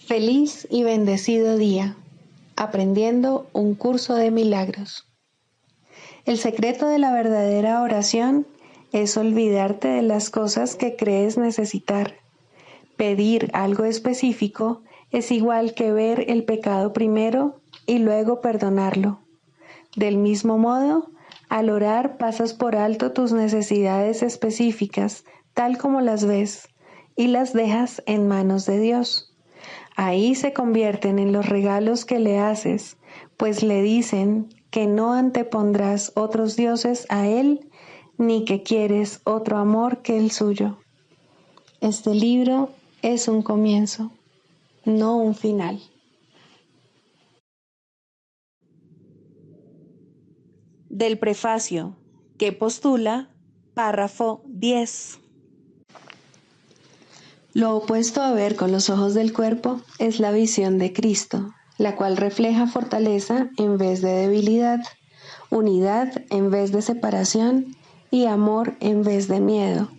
Feliz y bendecido día, aprendiendo un curso de milagros. El secreto de la verdadera oración es olvidarte de las cosas que crees necesitar. Pedir algo específico es igual que ver el pecado primero y luego perdonarlo. Del mismo modo, al orar pasas por alto tus necesidades específicas, tal como las ves, y las dejas en manos de Dios. Ahí se convierten en los regalos que le haces, pues le dicen que no antepondrás otros dioses a Él, ni que quieres otro amor que el suyo. Este libro es un comienzo, no un final. Del prefacio, que postula, párrafo 10. Lo opuesto a ver con los ojos del cuerpo es la visión de Cristo, la cual refleja fortaleza en vez de debilidad, unidad en vez de separación y amor en vez de miedo.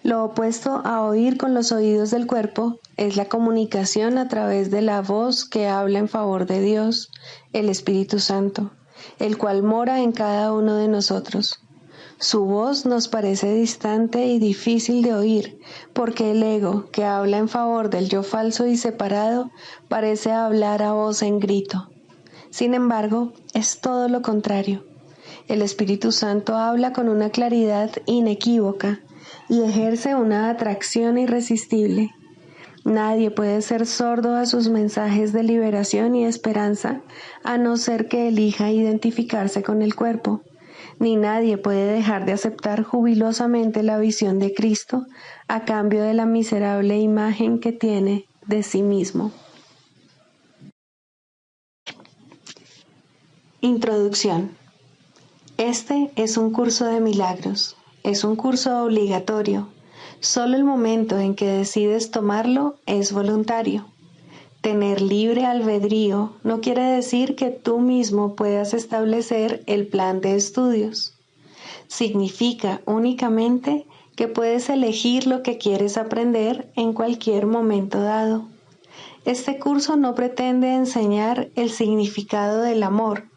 Lo opuesto a oír con los oídos del cuerpo es la comunicación a través de la voz que habla en favor de Dios, el Espíritu Santo, el cual mora en cada uno de nosotros. Su voz nos parece distante y difícil de oír, porque el ego, que habla en favor del yo falso y separado, parece hablar a voz en grito. Sin embargo, es todo lo contrario. El Espíritu Santo habla con una claridad inequívoca y ejerce una atracción irresistible. Nadie puede ser sordo a sus mensajes de liberación y esperanza, a no ser que elija identificarse con el cuerpo. Ni nadie puede dejar de aceptar jubilosamente la visión de Cristo a cambio de la miserable imagen que tiene de sí mismo. Introducción. Este es un curso de milagros. Es un curso obligatorio. Solo el momento en que decides tomarlo es voluntario. Tener libre albedrío no quiere decir que tú mismo puedas establecer el plan de estudios. Significa únicamente que puedes elegir lo que quieres aprender en cualquier momento dado. Este curso no pretende enseñar el significado del amor,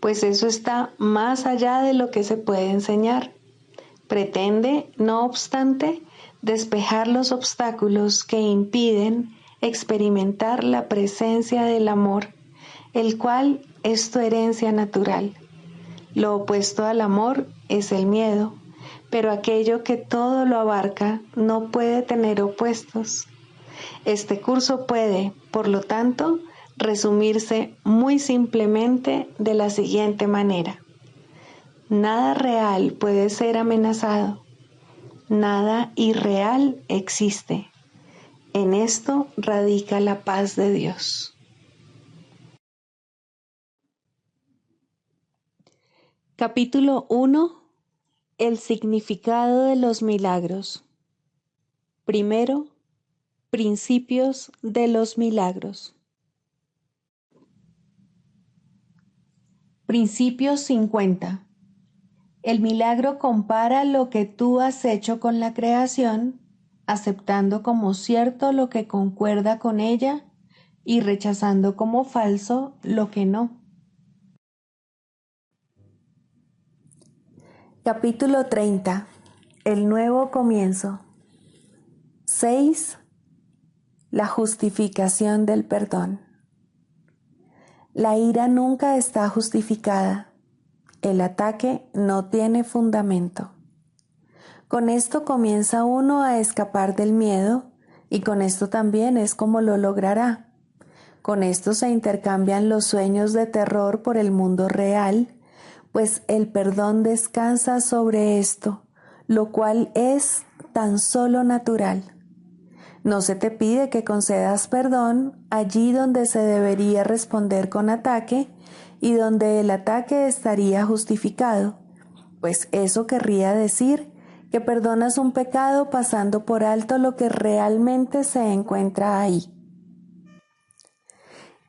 pues eso está más allá de lo que se puede enseñar. Pretende, no obstante, despejar los obstáculos que impiden experimentar la presencia del amor, el cual es tu herencia natural. Lo opuesto al amor es el miedo, pero aquello que todo lo abarca no puede tener opuestos. Este curso puede, por lo tanto, resumirse muy simplemente de la siguiente manera. Nada real puede ser amenazado. Nada irreal existe. En esto radica la paz de Dios. Capítulo 1. El significado de los milagros. Primero, principios de los milagros. Principio 50. El milagro compara lo que tú has hecho con la creación, aceptando como cierto lo que concuerda con ella y rechazando como falso lo que no. Capítulo 30. El nuevo comienzo. 6. La justificación del perdón. La ira nunca está justificada. El ataque no tiene fundamento. Con esto comienza uno a escapar del miedo y con esto también es como lo logrará. Con esto se intercambian los sueños de terror por el mundo real, pues el perdón descansa sobre esto, lo cual es tan solo natural. No se te pide que concedas perdón allí donde se debería responder con ataque y donde el ataque estaría justificado, pues eso querría decir que perdonas un pecado pasando por alto lo que realmente se encuentra ahí.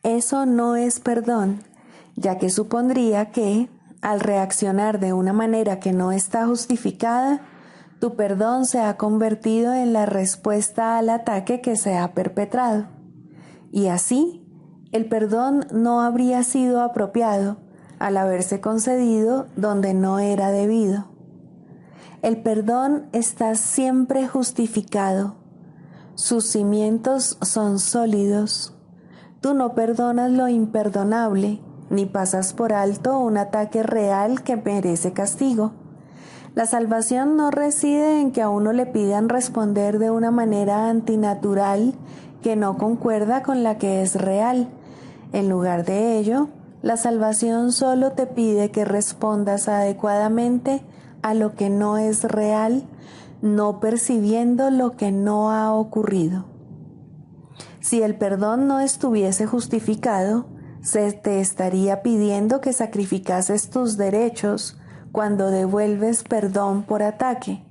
Eso no es perdón, ya que supondría que, al reaccionar de una manera que no está justificada, tu perdón se ha convertido en la respuesta al ataque que se ha perpetrado. y así el perdón no habría sido apropiado al haberse concedido donde no era debido. El perdón está siempre justificado. Sus cimientos son sólidos. Tú no perdonas lo imperdonable, ni pasas por alto un ataque real que merece castigo. La salvación no reside en que a uno le pidan responder de una manera antinatural que no concuerda con la que es real. En lugar de ello, la salvación solo te pide que respondas adecuadamente a lo que no es real, no percibiendo lo que no ha ocurrido. Si el perdón no estuviese justificado, se te estaría pidiendo que sacrificases tus derechos cuando devuelves perdón por ataque,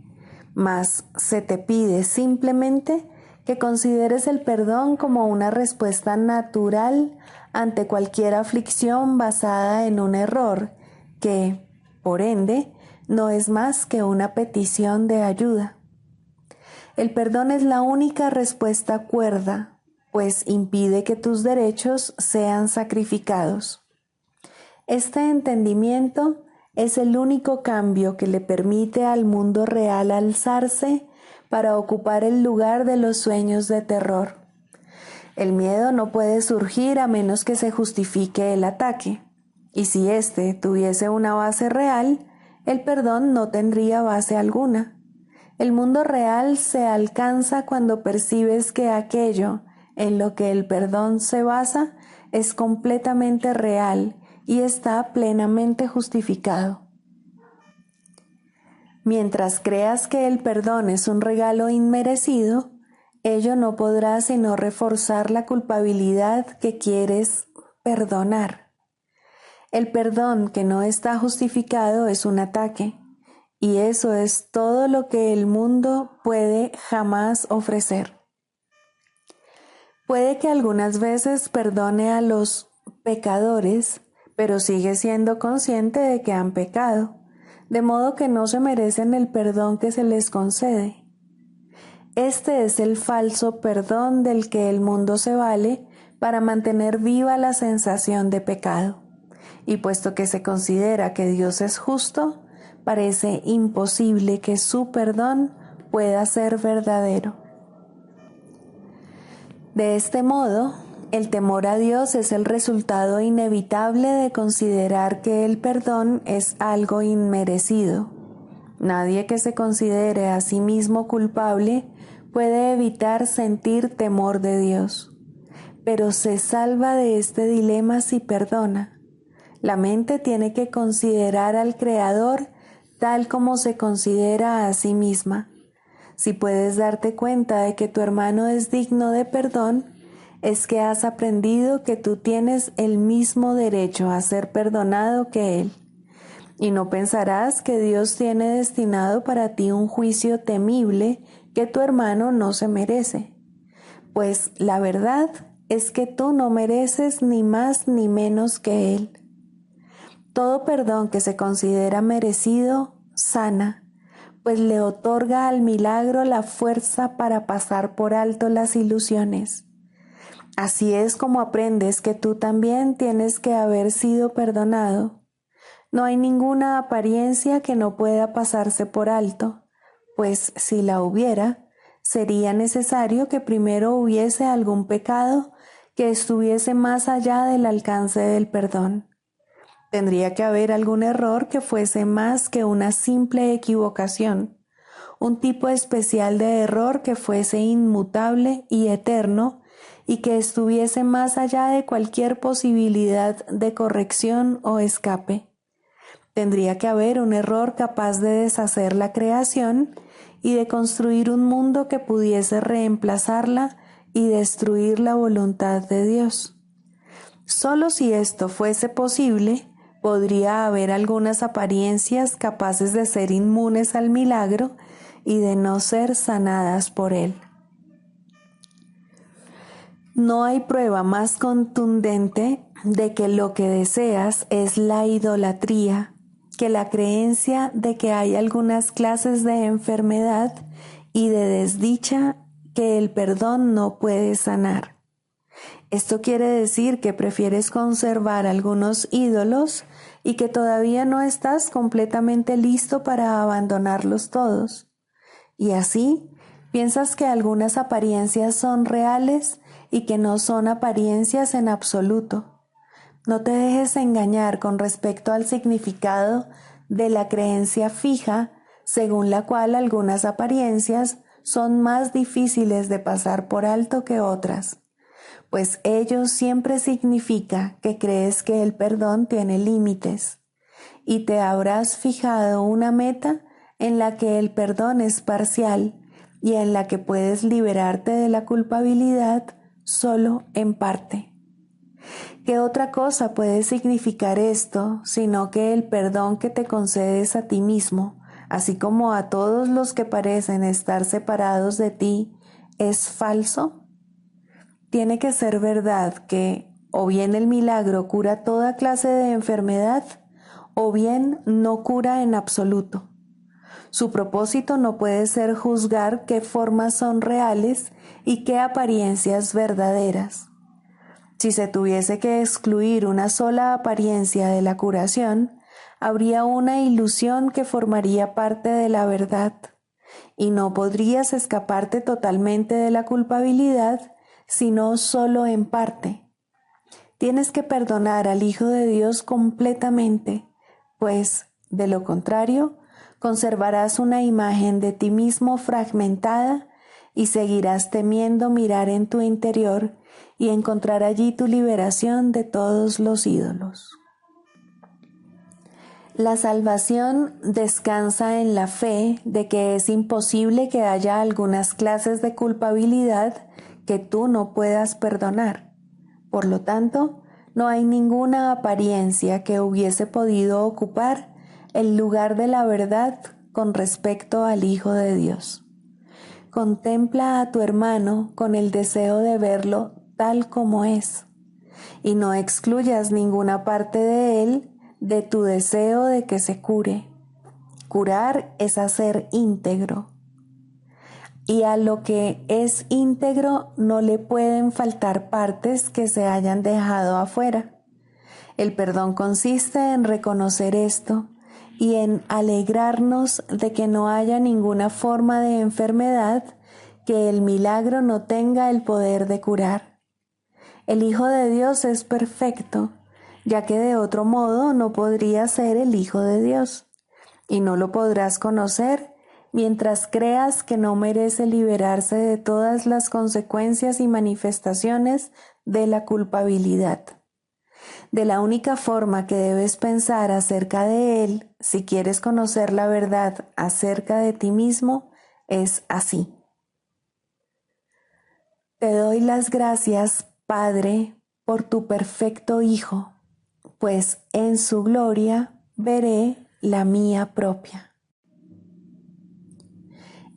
mas se te pide simplemente que consideres el perdón como una respuesta natural ante cualquier aflicción basada en un error, que, por ende, no es más que una petición de ayuda. El perdón es la única respuesta cuerda, pues impide que tus derechos sean sacrificados. Este entendimiento es el único cambio que le permite al mundo real alzarse para ocupar el lugar de los sueños de terror. El miedo no puede surgir a menos que se justifique el ataque, y si éste tuviese una base real, el perdón no tendría base alguna. El mundo real se alcanza cuando percibes que aquello en lo que el perdón se basa es completamente real y está plenamente justificado. Mientras creas que el perdón es un regalo inmerecido, ello no podrá sino reforzar la culpabilidad que quieres perdonar. El perdón que no está justificado es un ataque, y eso es todo lo que el mundo puede jamás ofrecer. Puede que algunas veces perdone a los pecadores, pero sigue siendo consciente de que han pecado, de modo que no se merecen el perdón que se les concede. Este es el falso perdón del que el mundo se vale para mantener viva la sensación de pecado. Y puesto que se considera que Dios es justo, parece imposible que su perdón pueda ser verdadero. De este modo, el temor a Dios es el resultado inevitable de considerar que el perdón es algo inmerecido. Nadie que se considere a sí mismo culpable puede evitar sentir temor de Dios, pero se salva de este dilema si perdona. La mente tiene que considerar al Creador tal como se considera a sí misma. Si puedes darte cuenta de que tu hermano es digno de perdón, es que has aprendido que tú tienes el mismo derecho a ser perdonado que él. Y no pensarás que Dios tiene destinado para ti un juicio temible que tu hermano no se merece. Pues la verdad es que tú no mereces ni más ni menos que él. Todo perdón que se considera merecido sana, pues le otorga al milagro la fuerza para pasar por alto las ilusiones. Así es como aprendes que tú también tienes que haber sido perdonado. No hay ninguna apariencia que no pueda pasarse por alto, pues si la hubiera, sería necesario que primero hubiese algún pecado que estuviese más allá del alcance del perdón. Tendría que haber algún error que fuese más que una simple equivocación, un tipo especial de error que fuese inmutable y eterno y que estuviese más allá de cualquier posibilidad de corrección o escape. Tendría que haber un error capaz de deshacer la creación y de construir un mundo que pudiese reemplazarla y destruir la voluntad de Dios. Solo si esto fuese posible, podría haber algunas apariencias capaces de ser inmunes al milagro y de no ser sanadas por él. No hay prueba más contundente de que lo que deseas es la idolatría que la creencia de que hay algunas clases de enfermedad y de desdicha que el perdón no puede sanar. Esto quiere decir que prefieres conservar algunos ídolos y que todavía no estás completamente listo para abandonarlos todos. Y así, piensas que algunas apariencias son reales y que no son apariencias en absoluto. No te dejes engañar con respecto al significado de la creencia fija, según la cual algunas apariencias son más difíciles de pasar por alto que otras, pues ello siempre significa que crees que el perdón tiene límites y te habrás fijado una meta en la que el perdón es parcial y en la que puedes liberarte de la culpabilidad solo en parte. ¿Qué otra cosa puede significar esto sino que el perdón que te concedes a ti mismo, así como a todos los que parecen estar separados de ti, es falso? Tiene que ser verdad que o bien el milagro cura toda clase de enfermedad, o bien no cura en absoluto. Su propósito no puede ser juzgar qué formas son reales y qué apariencias verdaderas. Si se tuviese que excluir una sola apariencia de la curación, habría una ilusión que formaría parte de la verdad, y no podrías escaparte totalmente de la culpabilidad, sino solo en parte. Tienes que perdonar al Hijo de Dios completamente, pues, de lo contrario, conservarás una imagen de ti mismo fragmentada y seguirás temiendo mirar en tu interior y encontrar allí tu liberación de todos los ídolos. La salvación descansa en la fe de que es imposible que haya algunas clases de culpabilidad que tú no puedas perdonar. Por lo tanto, no hay ninguna apariencia que hubiese podido ocupar el lugar de la verdad con respecto al Hijo de Dios. Contempla a tu hermano con el deseo de verlo tal como es, y no excluyas ninguna parte de él de tu deseo de que se cure. Curar es hacer íntegro, y a lo que es íntegro no le pueden faltar partes que se hayan dejado afuera. El perdón consiste en reconocer esto y en alegrarnos de que no haya ninguna forma de enfermedad que el milagro no tenga el poder de curar. El Hijo de Dios es perfecto, ya que de otro modo no podría ser el Hijo de Dios, y no lo podrás conocer mientras creas que no merece liberarse de todas las consecuencias y manifestaciones de la culpabilidad. De la única forma que debes pensar acerca de Él, si quieres conocer la verdad acerca de ti mismo, es así. Te doy las gracias, Padre, por tu perfecto Hijo, pues en su gloria veré la mía propia.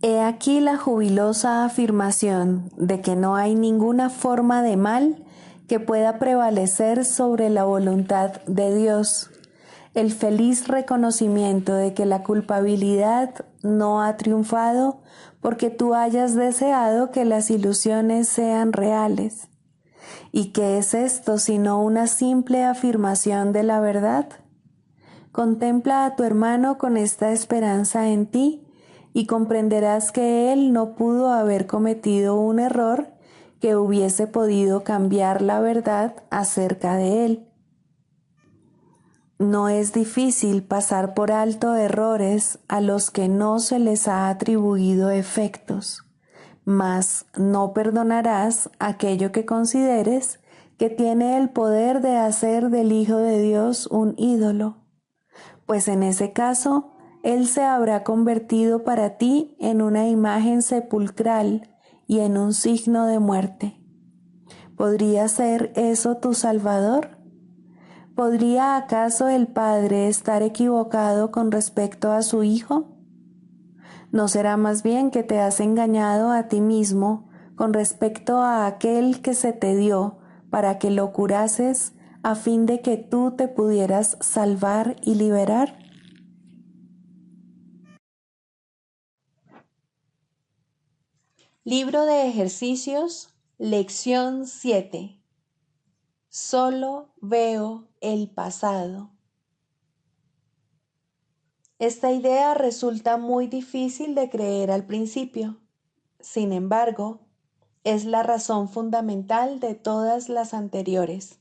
He aquí la jubilosa afirmación de que no hay ninguna forma de mal que pueda prevalecer sobre la voluntad de Dios, el feliz reconocimiento de que la culpabilidad no ha triunfado porque tú hayas deseado que las ilusiones sean reales. ¿Y qué es esto sino una simple afirmación de la verdad? Contempla a tu hermano con esta esperanza en ti y comprenderás que él no pudo haber cometido un error que hubiese podido cambiar la verdad acerca de él. No es difícil pasar por alto errores a los que no se les ha atribuido efectos, mas no perdonarás aquello que consideres que tiene el poder de hacer del Hijo de Dios un ídolo, pues en ese caso Él se habrá convertido para ti en una imagen sepulcral y en un signo de muerte. ¿Podría ser eso tu Salvador? ¿Podría acaso el Padre estar equivocado con respecto a su Hijo? ¿No será más bien que te has engañado a ti mismo con respecto a aquel que se te dio para que lo curases a fin de que tú te pudieras salvar y liberar? Libro de ejercicios Lección 7. Solo veo el pasado. Esta idea resulta muy difícil de creer al principio. Sin embargo, es la razón fundamental de todas las anteriores.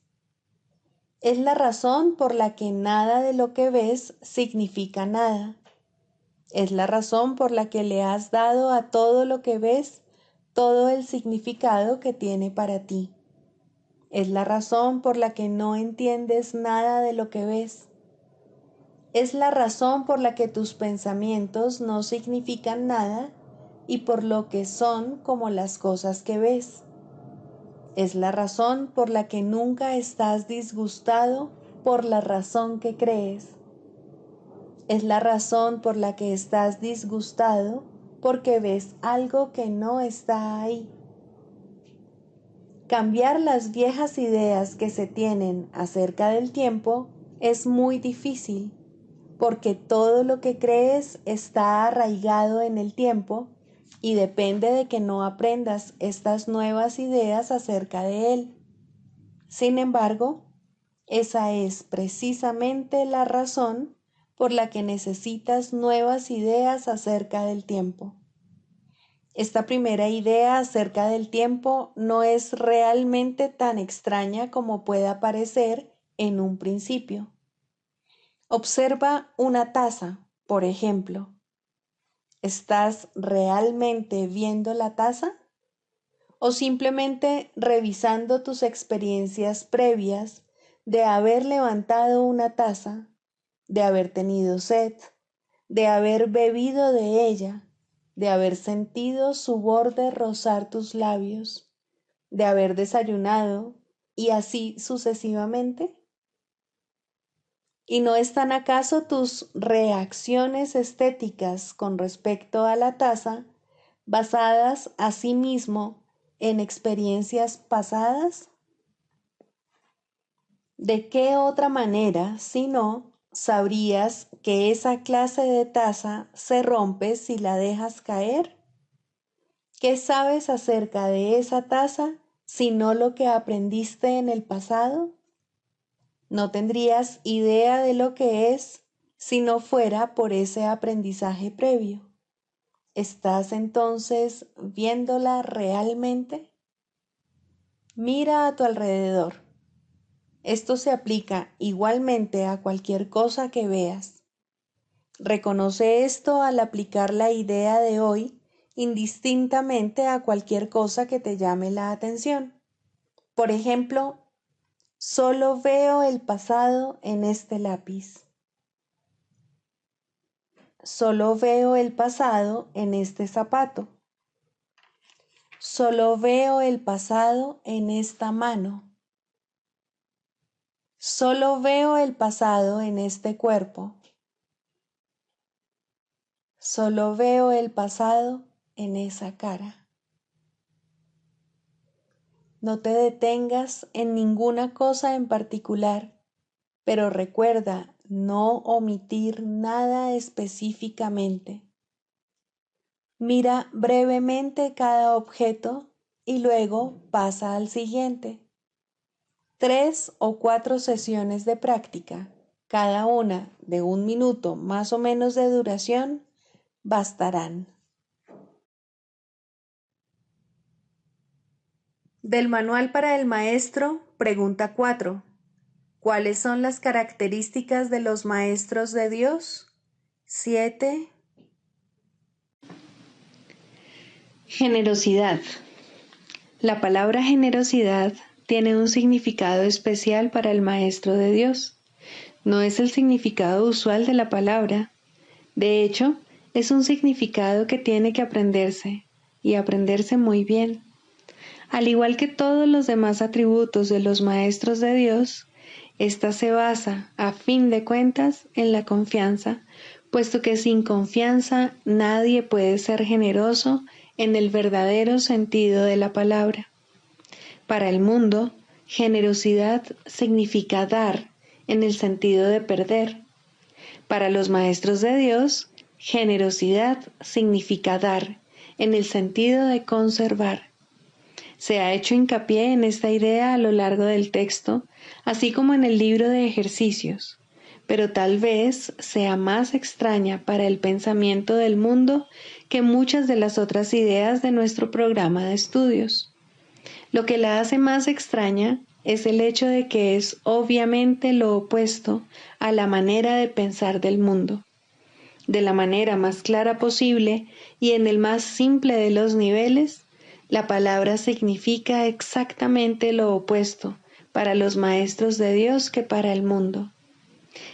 Es la razón por la que nada de lo que ves significa nada. Es la razón por la que le has dado a todo lo que ves todo el significado que tiene para ti. Es la razón por la que no entiendes nada de lo que ves. Es la razón por la que tus pensamientos no significan nada y por lo que son como las cosas que ves. Es la razón por la que nunca estás disgustado por la razón que crees. Es la razón por la que estás disgustado porque ves algo que no está ahí. Cambiar las viejas ideas que se tienen acerca del tiempo es muy difícil, porque todo lo que crees está arraigado en el tiempo y depende de que no aprendas estas nuevas ideas acerca de él. Sin embargo, esa es precisamente la razón por la que necesitas nuevas ideas acerca del tiempo. Esta primera idea acerca del tiempo no es realmente tan extraña como pueda parecer en un principio. Observa una taza, por ejemplo. ¿Estás realmente viendo la taza? ¿O simplemente revisando tus experiencias previas de haber levantado una taza, de haber tenido sed, de haber bebido de ella, de haber sentido su borde rozar tus labios, de haber desayunado y así sucesivamente? ¿Y no están acaso tus reacciones estéticas con respecto a la taza basadas asimismo en experiencias pasadas? ¿De qué otra manera, si no, sabrías que esa clase de taza se rompe si la dejas caer? ¿Qué sabes acerca de esa taza sino lo que aprendiste en el pasado? No tendrías idea de lo que es si no fuera por ese aprendizaje previo. ¿Estás entonces viéndola realmente? Mira a tu alrededor. Esto se aplica igualmente a cualquier cosa que veas. Reconoce esto al aplicar la idea de hoy indistintamente a cualquier cosa que te llame la atención. Por ejemplo, solo veo el pasado en este lápiz. Solo veo el pasado en este zapato. Solo veo el pasado en esta mano. Solo veo el pasado en este cuerpo. Solo veo el pasado en esa cara. No te detengas en ninguna cosa en particular, pero recuerda no omitir nada específicamente. Mira brevemente cada objeto y luego pasa al siguiente. 3 o 4 sesiones de práctica, cada una de 1 minuto más o menos de duración, bastarán. Del Manual para el Maestro, pregunta 4. ¿Cuáles son las características de los maestros de Dios? 7. Generosidad. La palabra generosidad tiene un significado especial para el Maestro de Dios. No es el significado usual de la palabra. De hecho, es un significado que tiene que aprenderse, y aprenderse muy bien. Al igual que todos los demás atributos de los maestros de Dios, esta se basa, a fin de cuentas, en la confianza, puesto que sin confianza nadie puede ser generoso en el verdadero sentido de la palabra. Para el mundo, generosidad significa dar en el sentido de perder. Para los maestros de Dios, generosidad significa dar en el sentido de conservar. Se ha hecho hincapié en esta idea a lo largo del texto, así como en el libro de ejercicios, pero tal vez sea más extraña para el pensamiento del mundo que muchas de las otras ideas de nuestro programa de estudios. Lo que la hace más extraña es el hecho de que es obviamente lo opuesto a la manera de pensar del mundo. De la manera más clara posible y en el más simple de los niveles, la palabra significa exactamente lo opuesto para los maestros de Dios que para el mundo.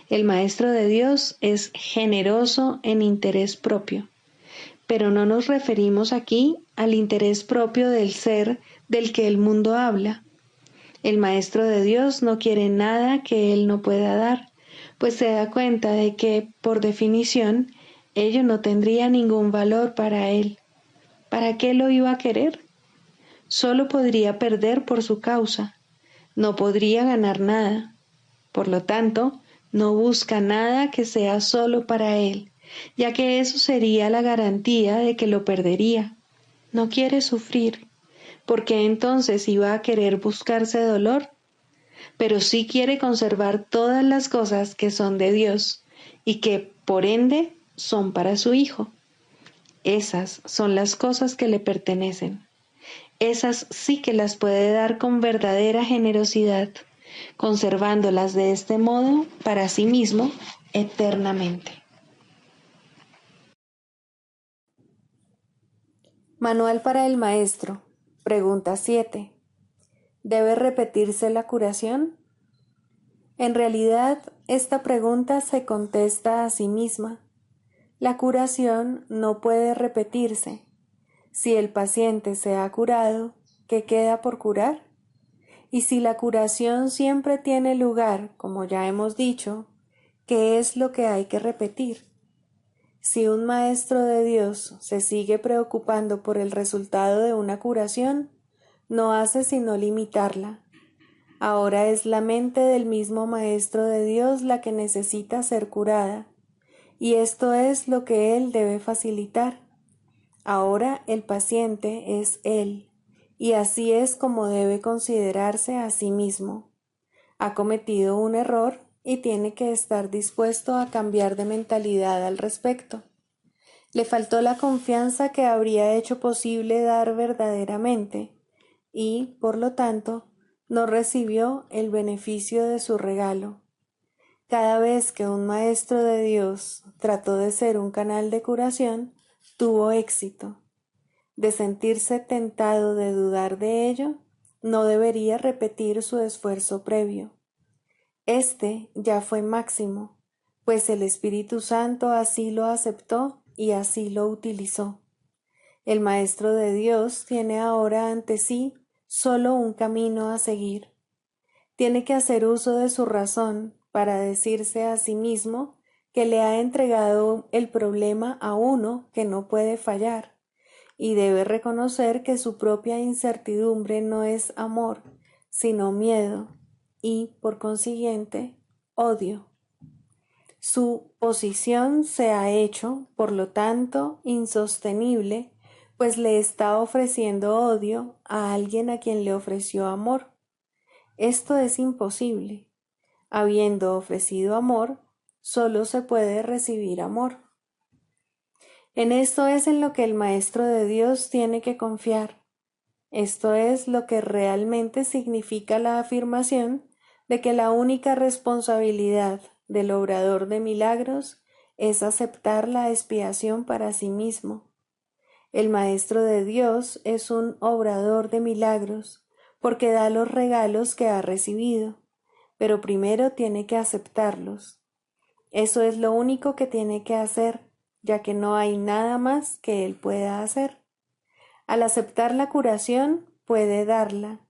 El maestro de Dios es generoso en interés propio, pero no nos referimos aquí al interés propio del ser del que el mundo habla. El maestro de Dios no quiere nada que él no pueda dar, pues se da cuenta de que, por definición, ello no tendría ningún valor para él. ¿Para qué lo iba a querer? Solo podría perder por su causa, no podría ganar nada. Por lo tanto, no busca nada que sea solo para él, ya que eso sería la garantía de que lo perdería. No quiere sufrir, porque entonces iba a querer buscarse dolor, pero sí quiere conservar todas las cosas que son de Dios y que, por ende, son para su Hijo. Esas son las cosas que le pertenecen. Esas sí que las puede dar con verdadera generosidad, conservándolas de este modo para sí mismo eternamente. Manual para el maestro. Pregunta 7. ¿Debe repetirse la curación? En realidad, esta pregunta se contesta a sí misma. La curación no puede repetirse. Si el paciente se ha curado, ¿qué queda por curar? Y si la curación siempre tiene lugar, como ya hemos dicho, ¿qué es lo que hay que repetir? Si un maestro de Dios se sigue preocupando por el resultado de una curación, no hace sino limitarla. Ahora es la mente del mismo maestro de Dios la que necesita ser curada, y esto es lo que él debe facilitar. Ahora el paciente es él, y así es como debe considerarse a sí mismo. Ha cometido un error y tiene que estar dispuesto a cambiar de mentalidad al respecto. Le faltó la confianza que habría hecho posible dar verdaderamente y, por lo tanto, no recibió el beneficio de su regalo. Cada vez que un maestro de Dios trató de ser un canal de curación, tuvo éxito. De sentirse tentado de dudar de ello, no debería repetir su esfuerzo previo. Este ya fue máximo, pues el Espíritu Santo así lo aceptó y así lo utilizó. El Maestro de Dios tiene ahora ante sí solo un camino a seguir. Tiene que hacer uso de su razón para decirse a sí mismo que le ha entregado el problema a uno que no puede fallar, y debe reconocer que su propia incertidumbre no es amor, sino miedo, y, por consiguiente, odio. Su posición se ha hecho, por lo tanto, insostenible, pues le está ofreciendo odio a alguien a quien le ofreció amor. Esto es imposible. Habiendo ofrecido amor, solo se puede recibir amor. En esto es en lo que el Maestro de Dios tiene que confiar. Esto es lo que realmente significa la afirmación de que la única responsabilidad del obrador de milagros es aceptar la expiación para sí mismo. El Maestro de Dios es un obrador de milagros porque da los regalos que ha recibido, pero primero tiene que aceptarlos. Eso es lo único que tiene que hacer, ya que no hay nada más que él pueda hacer. Al aceptar la curación, puede darla.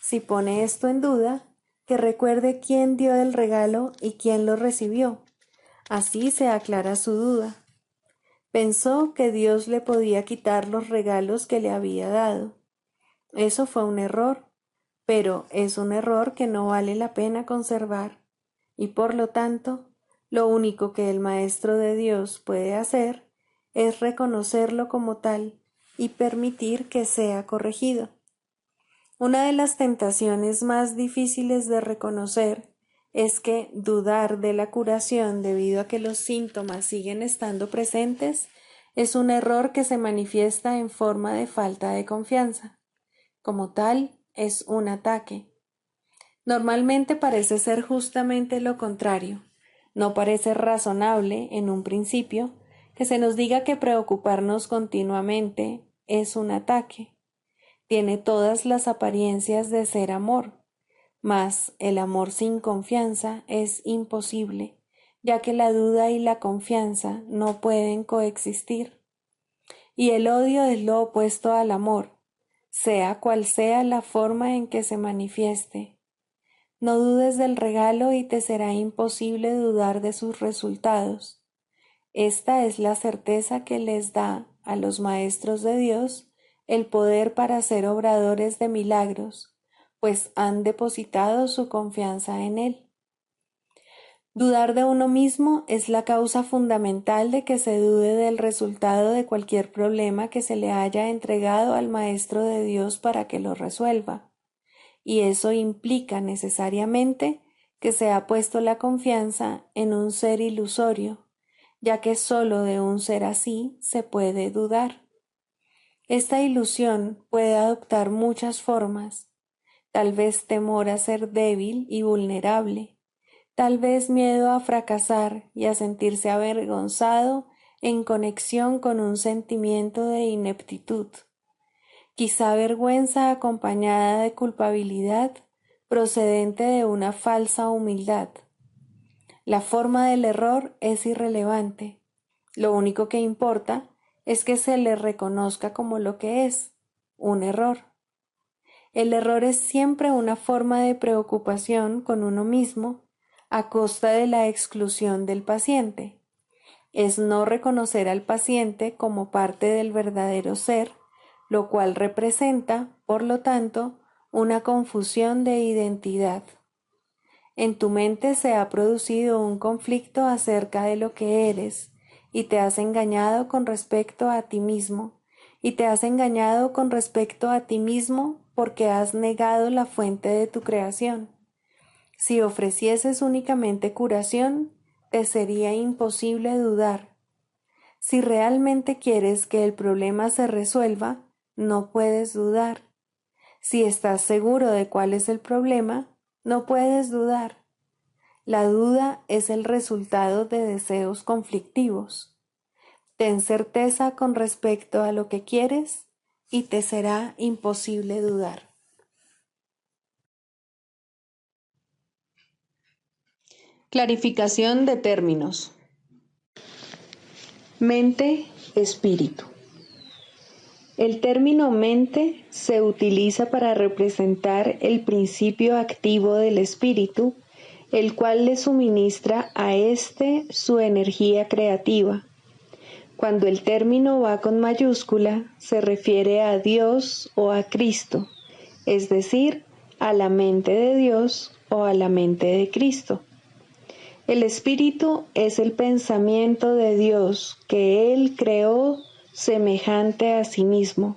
Si pone esto en duda, que recuerde quién dio el regalo y quién lo recibió. Así se aclara su duda. Pensó que Dios le podía quitar los regalos que le había dado. Eso fue un error, pero es un error que no vale la pena conservar, y por lo tanto, lo único que el Maestro de Dios puede hacer es reconocerlo como tal y permitir que sea corregido. Una de las tentaciones más difíciles de reconocer es que dudar de la curación debido a que los síntomas siguen estando presentes es un error que se manifiesta en forma de falta de confianza. Como tal, es un ataque. Normalmente parece ser justamente lo contrario. No parece razonable, en un principio, que se nos diga que preocuparnos continuamente es un ataque. Tiene todas las apariencias de ser amor, mas el amor sin confianza es imposible, ya que la duda y la confianza no pueden coexistir. Y el odio es lo opuesto al amor, sea cual sea la forma en que se manifieste. No dudes del regalo y te será imposible dudar de sus resultados. Esta es la certeza que les da a los maestros de Dios el poder para ser obradores de milagros, pues han depositado su confianza en Él. Dudar de uno mismo es la causa fundamental de que se dude del resultado de cualquier problema que se le haya entregado al Maestro de Dios para que lo resuelva. Y eso implica necesariamente que se ha puesto la confianza en un ser ilusorio, ya que sólo de un ser así se puede dudar. Esta ilusión puede adoptar muchas formas, tal vez temor a ser débil y vulnerable, tal vez miedo a fracasar y a sentirse avergonzado en conexión con un sentimiento de ineptitud. Quizá vergüenza acompañada de culpabilidad procedente de una falsa humildad. La forma del error es irrelevante. Lo único que importa es que se le reconozca como lo que es, un error. El error es siempre una forma de preocupación con uno mismo a costa de la exclusión del paciente. Es no reconocer al paciente como parte del verdadero ser, lo cual representa, por lo tanto, una confusión de identidad. En tu mente se ha producido un conflicto acerca de lo que eres, y te has engañado con respecto a ti mismo, y te has engañado con respecto a ti mismo porque has negado la fuente de tu creación. Si ofrecieses únicamente curación, te sería imposible dudar. Si realmente quieres que el problema se resuelva, no puedes dudar. Si estás seguro de cuál es el problema, no puedes dudar. La duda es el resultado de deseos conflictivos. Ten certeza con respecto a lo que quieres y te será imposible dudar. Clarificación de términos. Mente, espíritu. El término mente se utiliza para representar el principio activo del espíritu, el cual le suministra a éste su energía creativa. Cuando el término va con mayúscula, se refiere a Dios o a Cristo, es decir, a la mente de Dios o a la mente de Cristo. El espíritu es el pensamiento de Dios que Él creó semejante a sí mismo.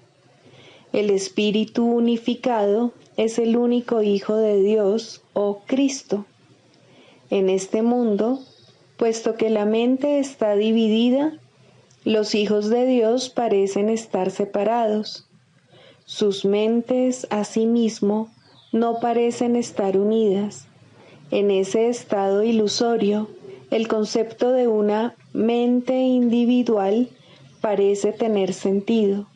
El espíritu unificado es el único Hijo de Dios o Cristo. En este mundo, puesto que la mente está dividida, los hijos de Dios parecen estar separados. Sus mentes, asimismo, no parecen estar unidas. En ese estado ilusorio, el concepto de una mente individual parece tener sentido.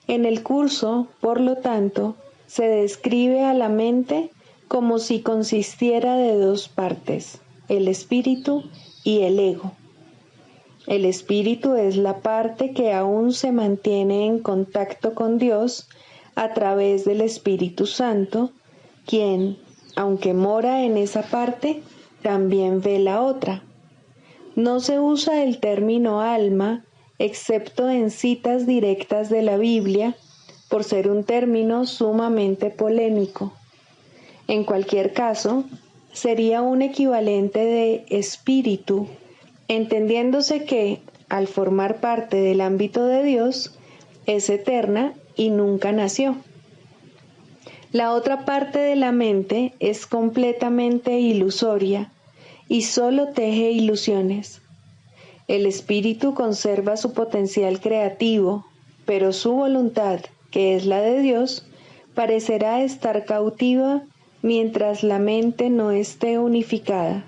En el curso, por lo tanto, se describe a la mente como si consistiera de dos partes, el espíritu y el ego. El espíritu es la parte que aún se mantiene en contacto con Dios a través del Espíritu Santo, quien, aunque mora en esa parte, también ve la otra. No se usa el término alma, excepto en citas directas de la Biblia, por ser un término sumamente polémico. En cualquier caso, sería un equivalente de espíritu, entendiéndose que, al formar parte del ámbito de Dios, es eterna y nunca nació. La otra parte de la mente es completamente ilusoria y solo teje ilusiones. El espíritu conserva su potencial creativo, pero su voluntad, que es la de Dios, parecerá estar cautiva mientras la mente no esté unificada.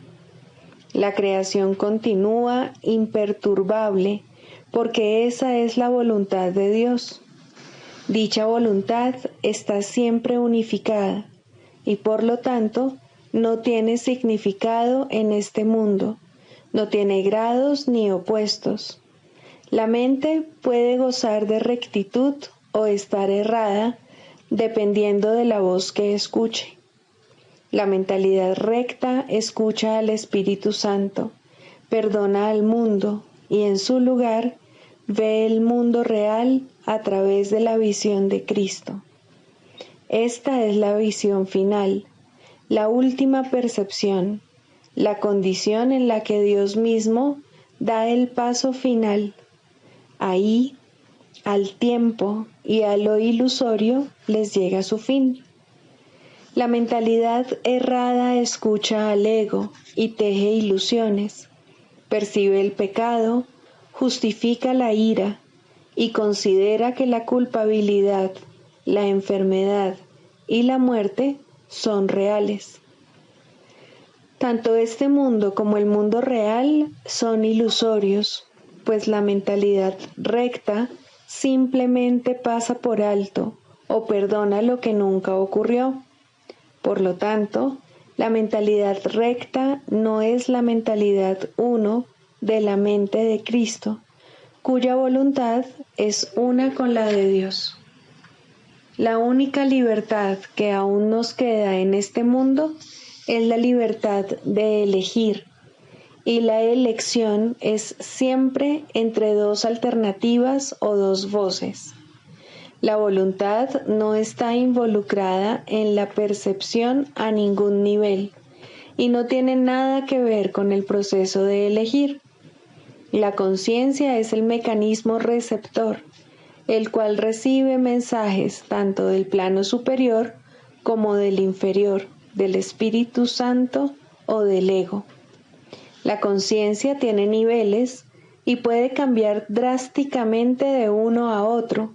La creación continúa imperturbable porque esa es la voluntad de Dios. Dicha voluntad está siempre unificada y por lo tanto no tiene significado en este mundo, no tiene grados ni opuestos. La mente puede gozar de rectitud o estar errada dependiendo de la voz que escuche. La mentalidad recta escucha al Espíritu Santo, perdona al mundo y en su lugar ve el mundo real a través de la visión de Cristo. Esta es la visión final, la última percepción, la condición en la que Dios mismo da el paso final. Ahí, al tiempo y a lo ilusorio les llega su fin. La mentalidad errada escucha al ego y teje ilusiones, percibe el pecado, justifica la ira y considera que la culpabilidad, la enfermedad y la muerte son reales. Tanto este mundo como el mundo real son ilusorios, pues la mentalidad recta simplemente pasa por alto o perdona lo que nunca ocurrió. Por lo tanto, la mentalidad recta no es la mentalidad uno de la mente de Cristo, cuya voluntad es una con la de Dios. La única libertad que aún nos queda en este mundo es la libertad de elegir, y la elección es siempre entre dos alternativas o dos voces. La voluntad no está involucrada en la percepción a ningún nivel y no tiene nada que ver con el proceso de elegir. La conciencia es el mecanismo receptor, el cual recibe mensajes tanto del plano superior como del inferior, del Espíritu Santo o del ego. La conciencia tiene niveles y puede cambiar drásticamente de uno a otro,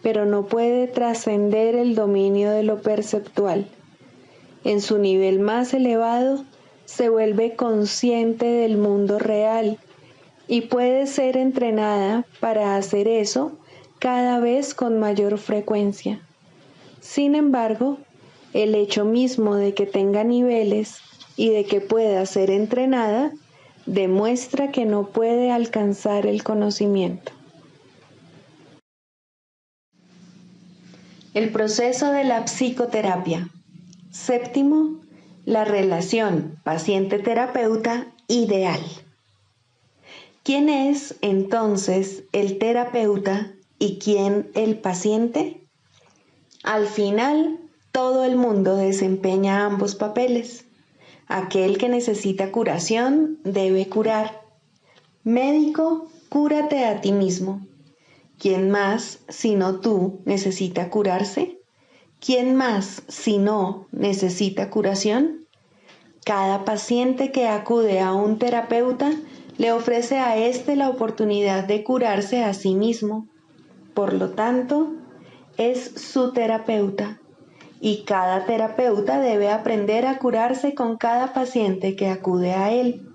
pero no puede trascender el dominio de lo perceptual. En su nivel más elevado, se vuelve consciente del mundo real y puede ser entrenada para hacer eso cada vez con mayor frecuencia. Sin embargo, el hecho mismo de que tenga niveles y de que pueda ser entrenada demuestra que no puede alcanzar el conocimiento. El proceso de la psicoterapia. Séptimo, la relación paciente-terapeuta ideal. ¿Quién es entonces el terapeuta y quién el paciente? Al final, todo el mundo desempeña ambos papeles. Aquel que necesita curación debe curar. Médico, cúrate a ti mismo. ¿Quién más, sino tú, necesita curarse? ¿Quién más, si no, necesita curación? Cada paciente que acude a un terapeuta le ofrece a éste la oportunidad de curarse a sí mismo. Por lo tanto, es su terapeuta, y cada terapeuta debe aprender a curarse con cada paciente que acude a él.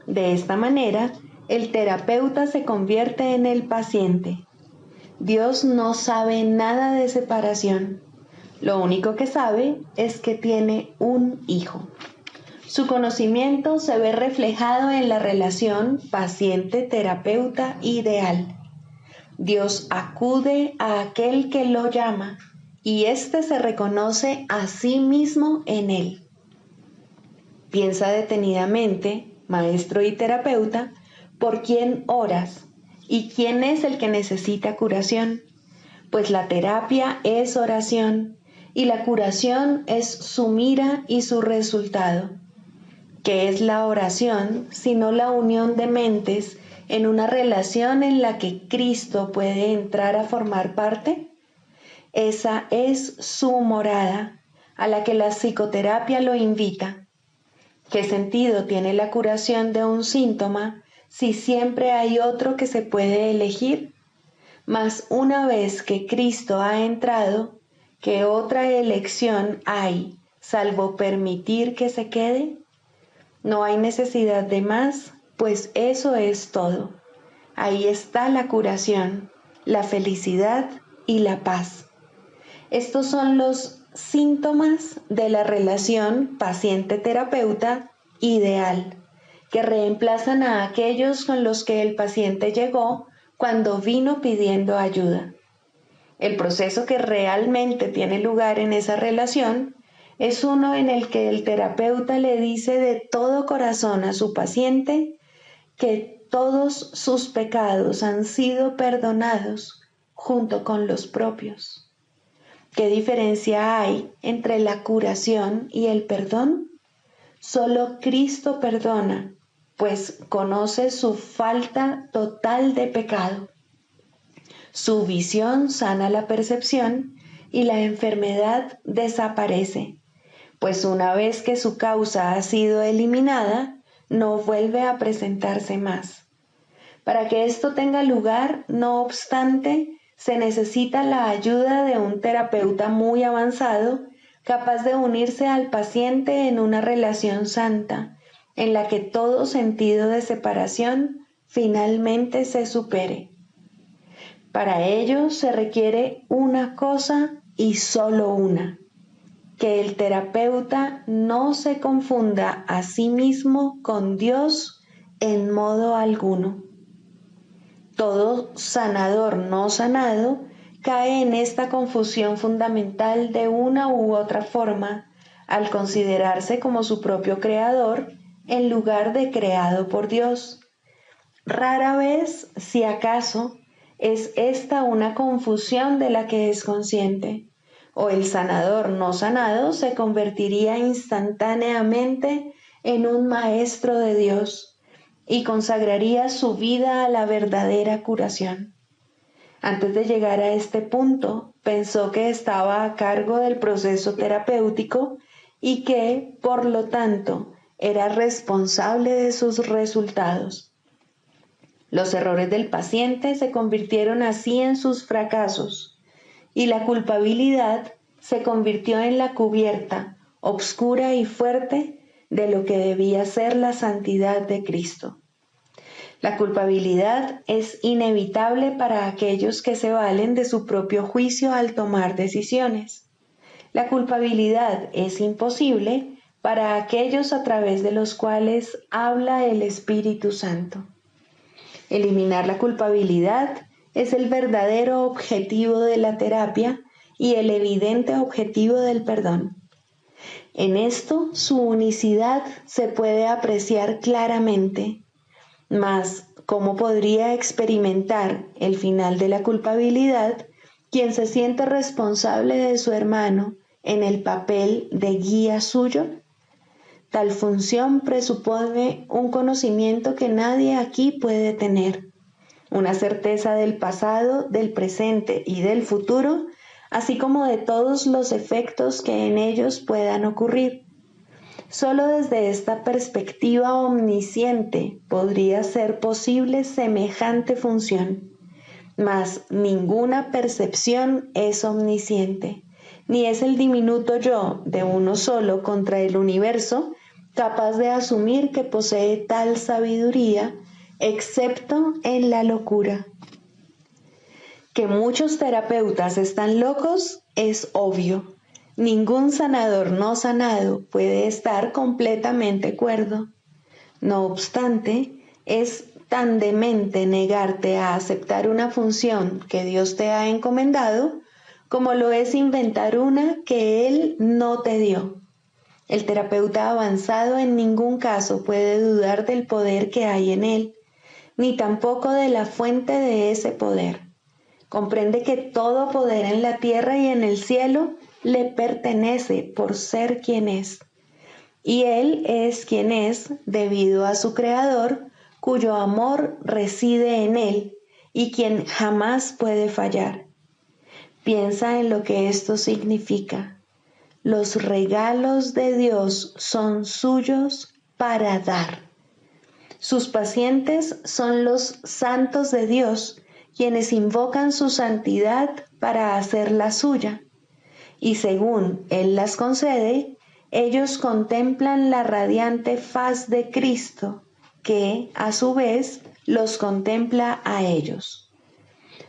De esta manera, el terapeuta se convierte en el paciente. Dios no sabe nada de separación. Lo único que sabe es que tiene un hijo. Su conocimiento se ve reflejado en la relación paciente-terapeuta ideal. Dios acude a aquel que lo llama y éste se reconoce a sí mismo en él. Piensa detenidamente, maestro y terapeuta, por quién oras y quién es el que necesita curación, pues la terapia es oración y la curación es su mira y su resultado. ¿Qué es la oración sino la unión de mentes en una relación en la que Cristo puede entrar a formar parte? Esa es su morada, a la que la psicoterapia lo invita. ¿Qué sentido tiene la curación de un síntoma si siempre hay otro que se puede elegir? Mas una vez que Cristo ha entrado, ¿qué otra elección hay, salvo permitir que se quede? No hay necesidad de más, pues eso es todo. Ahí está la curación, la felicidad y la paz. Estos son los síntomas de la relación paciente-terapeuta ideal, que reemplazan a aquellos con los que el paciente llegó cuando vino pidiendo ayuda. El proceso que realmente tiene lugar en esa relación es uno en el que el terapeuta le dice de todo corazón a su paciente que todos sus pecados han sido perdonados junto con los propios. ¿Qué diferencia hay entre la curación y el perdón? Solo Cristo perdona, pues conoce su falta total de pecado. Su visión sana la percepción y la enfermedad desaparece, pues una vez que su causa ha sido eliminada, no vuelve a presentarse más. Para que esto tenga lugar, no obstante, se necesita la ayuda de un terapeuta muy avanzado, capaz de unirse al paciente en una relación santa, en la que todo sentido de separación finalmente se supere. Para ello se requiere una cosa y solo una: que el terapeuta no se confunda a sí mismo con Dios en modo alguno. Todo sanador no sanado cae en esta confusión fundamental de una u otra forma al considerarse como su propio creador en lugar de creado por Dios. Rara vez, si acaso, es esta una confusión de la que es consciente, o el sanador no sanado se convertiría instantáneamente en un maestro de Dios y consagraría su vida a la verdadera curación. Antes de llegar a este punto, pensó que estaba a cargo del proceso terapéutico y que, por lo tanto, era responsable de sus resultados. Los errores del paciente se convirtieron así en sus fracasos, y la culpabilidad se convirtió en la cubierta, obscura y fuerte, de lo que debía ser la santidad de Cristo. La culpabilidad es inevitable para aquellos que se valen de su propio juicio al tomar decisiones. La culpabilidad es imposible para aquellos a través de los cuales habla el Espíritu Santo. Eliminar la culpabilidad es el verdadero objetivo de la terapia y el evidente objetivo del perdón. En esto su unicidad se puede apreciar claramente, mas ¿cómo podría experimentar el final de la culpabilidad quien se siente responsable de su hermano en el papel de guía suyo? Tal función presupone un conocimiento que nadie aquí puede tener, una certeza del pasado, del presente y del futuro, así como de todos los efectos que en ellos puedan ocurrir. Solo desde esta perspectiva omnisciente podría ser posible semejante función, mas ninguna percepción es omnisciente, ni es el diminuto yo de uno solo contra el universo capaz de asumir que posee tal sabiduría, excepto en la locura. Que muchos terapeutas están locos es obvio. Ningún sanador no sanado puede estar completamente cuerdo. No obstante, es tan demente negarte a aceptar una función que Dios te ha encomendado como lo es inventar una que Él no te dio. El terapeuta avanzado en ningún caso puede dudar del poder que hay en él, ni tampoco de la fuente de ese poder. Comprende que todo poder en la tierra y en el cielo le pertenece por ser quien es. Y Él es quien es debido a su Creador, cuyo amor reside en Él y quien jamás puede fallar. Piensa en lo que esto significa. Los regalos de Dios son suyos para dar. Sus pacientes son los santos de Dios, quienes invocan su santidad para hacer la suya. Y según Él las concede, ellos contemplan la radiante faz de Cristo, que, a su vez, los contempla a ellos.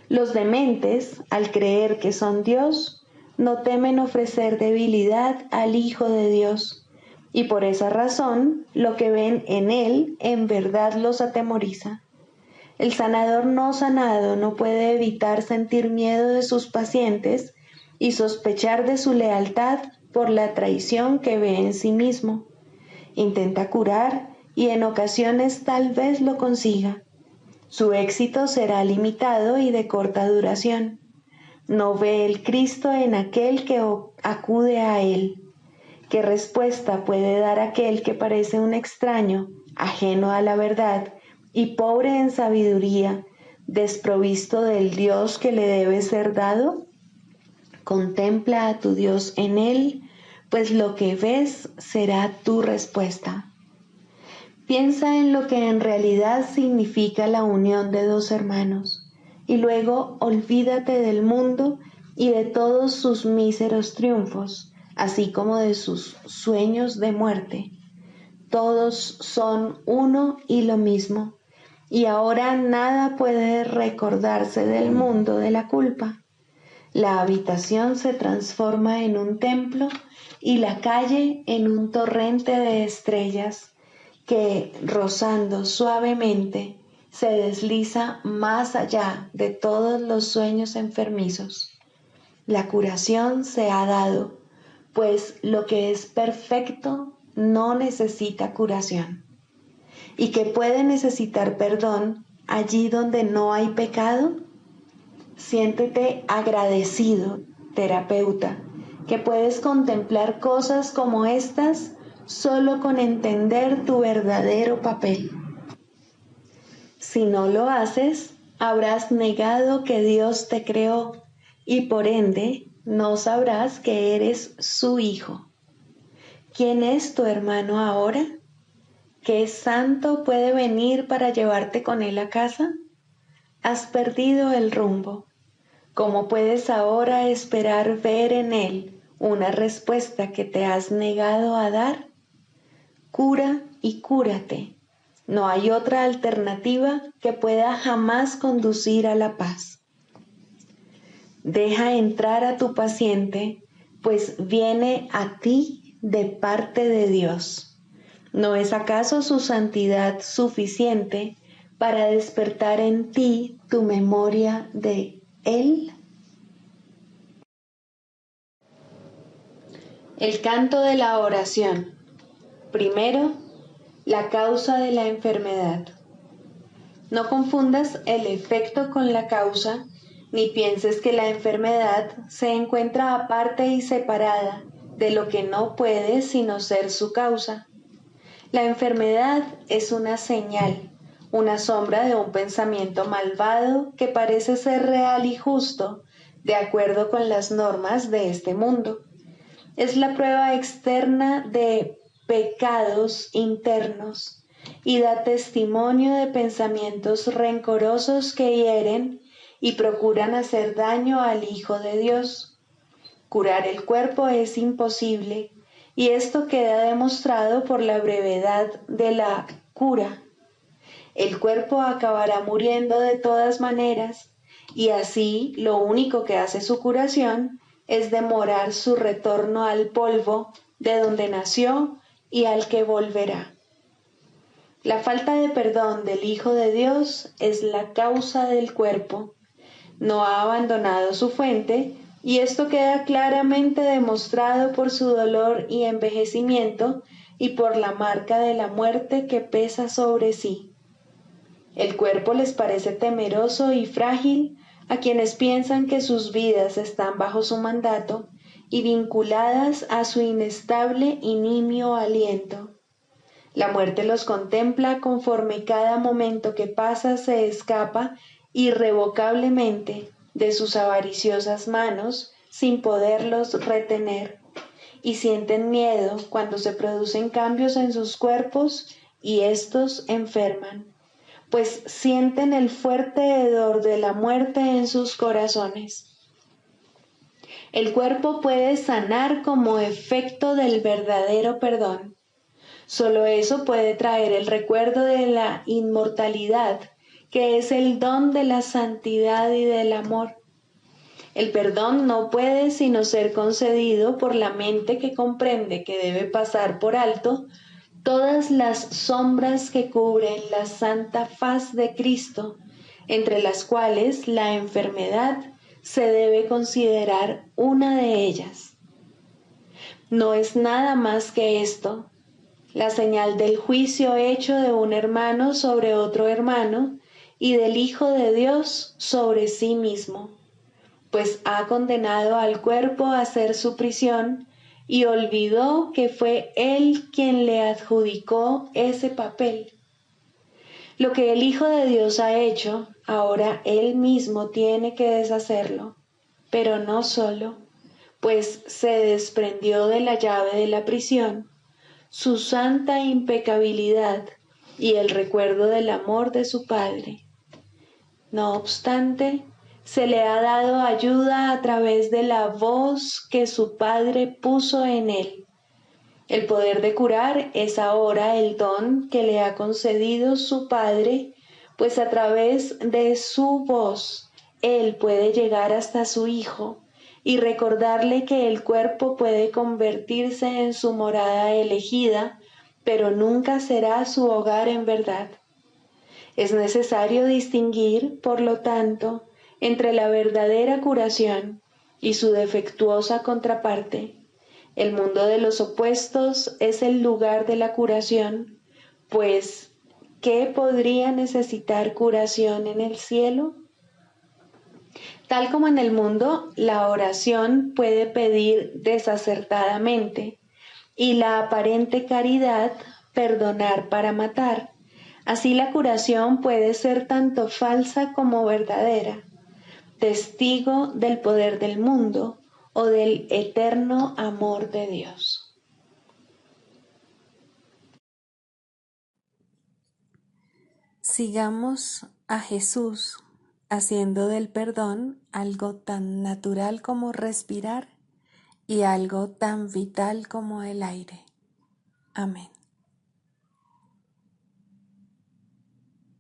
Los dementes, al creer que son Dios, no temen ofrecer debilidad al Hijo de Dios, y por esa razón lo que ven en Él en verdad los atemoriza. El sanador no sanado no puede evitar sentir miedo de sus pacientes y sospechar de su lealtad por la traición que ve en sí mismo. Intenta curar y en ocasiones tal vez lo consiga. Su éxito será limitado y de corta duración. No ve el Cristo en aquel que acude a Él. ¿Qué respuesta puede dar aquel que parece un extraño, ajeno a la verdad y pobre en sabiduría, desprovisto del Dios que le debe ser dado? Contempla a tu Dios en él, pues lo que ves será tu respuesta. Piensa en lo que en realidad significa la unión de dos hermanos, y luego olvídate del mundo y de todos sus míseros triunfos, así como de sus sueños de muerte. Todos son uno y lo mismo, y ahora nada puede recordarse del mundo de la culpa. La habitación se transforma en un templo y la calle en un torrente de estrellas que, rozando suavemente, se desliza más allá de todos los sueños enfermizos. La curación se ha dado, pues lo que es perfecto no necesita curación. ¿Y que puede necesitar perdón allí donde no hay pecado? Siéntete agradecido, terapeuta, que puedes contemplar cosas como estas solo con entender tu verdadero papel. Si no lo haces, habrás negado que Dios te creó y por ende no sabrás que eres su hijo. ¿Quién es tu hermano ahora? ¿Qué santo puede venir para llevarte con él a casa? Has perdido el rumbo. ¿Cómo puedes ahora esperar ver en él una respuesta que te has negado a dar? Cura y cúrate. No hay otra alternativa que pueda jamás conducir a la paz. Deja entrar a tu paciente, pues viene a ti de parte de Dios. ¿No es acaso su santidad suficiente para despertar en ti tu memoria de Él? El canto de la oración. Primero, la causa de la enfermedad. No confundas el efecto con la causa, ni pienses que la enfermedad se encuentra aparte y separada de lo que no puede sino ser su causa. La enfermedad es una señal, una sombra de un pensamiento malvado que parece ser real y justo, de acuerdo con las normas de este mundo. Es la prueba externa de pecados internos y da testimonio de pensamientos rencorosos que hieren y procuran hacer daño al Hijo de Dios. Curar el cuerpo es imposible, y esto queda demostrado por la brevedad de la cura. El cuerpo acabará muriendo de todas maneras, y así lo único que hace su curación es demorar su retorno al polvo de donde nació y al que volverá. La falta de perdón del Hijo de Dios es la causa del cuerpo. No ha abandonado su fuente, y esto queda claramente demostrado por su dolor y envejecimiento y por la marca de la muerte que pesa sobre sí. El cuerpo les parece temeroso y frágil a quienes piensan que sus vidas están bajo su mandato y vinculadas a su inestable y nimio aliento. La muerte los contempla conforme cada momento que pasa se escapa irrevocablemente, de sus avariciosas manos sin poderlos retener, y sienten miedo cuando se producen cambios en sus cuerpos y éstos enferman, pues sienten el fuerte hedor de la muerte en sus corazones. El cuerpo puede sanar como efecto del verdadero perdón. Solo eso puede traer el recuerdo de la inmortalidad, que es el don de la santidad y del amor. El perdón no puede sino ser concedido por la mente que comprende que debe pasar por alto todas las sombras que cubren la santa faz de Cristo, entre las cuales la enfermedad se debe considerar una de ellas. No es nada más que esto, la señal del juicio hecho de un hermano sobre otro hermano y del Hijo de Dios sobre sí mismo, pues ha condenado al cuerpo a hacer su prisión y olvidó que fue Él quien le adjudicó ese papel. Lo que el Hijo de Dios ha hecho, ahora Él mismo tiene que deshacerlo, pero no solo, pues se desprendió de la llave de la prisión, su santa impecabilidad y el recuerdo del amor de su Padre. No obstante, se le ha dado ayuda a través de la voz que su Padre puso en él. El poder de curar es ahora el don que le ha concedido su Padre, pues a través de su voz él puede llegar hasta su Hijo y recordarle que el cuerpo puede convertirse en su morada elegida, pero nunca será su hogar en verdad. Es necesario distinguir, por lo tanto, entre la verdadera curación y su defectuosa contraparte. El mundo de los opuestos es el lugar de la curación, pues, ¿qué podría necesitar curación en el cielo? Tal como en el mundo, la oración puede pedir desacertadamente y la aparente caridad perdonar para matar. Así la curación puede ser tanto falsa como verdadera, testigo del poder del mundo o del eterno amor de Dios. Sigamos a Jesús haciendo del perdón algo tan natural como respirar y algo tan vital como el aire. Amén.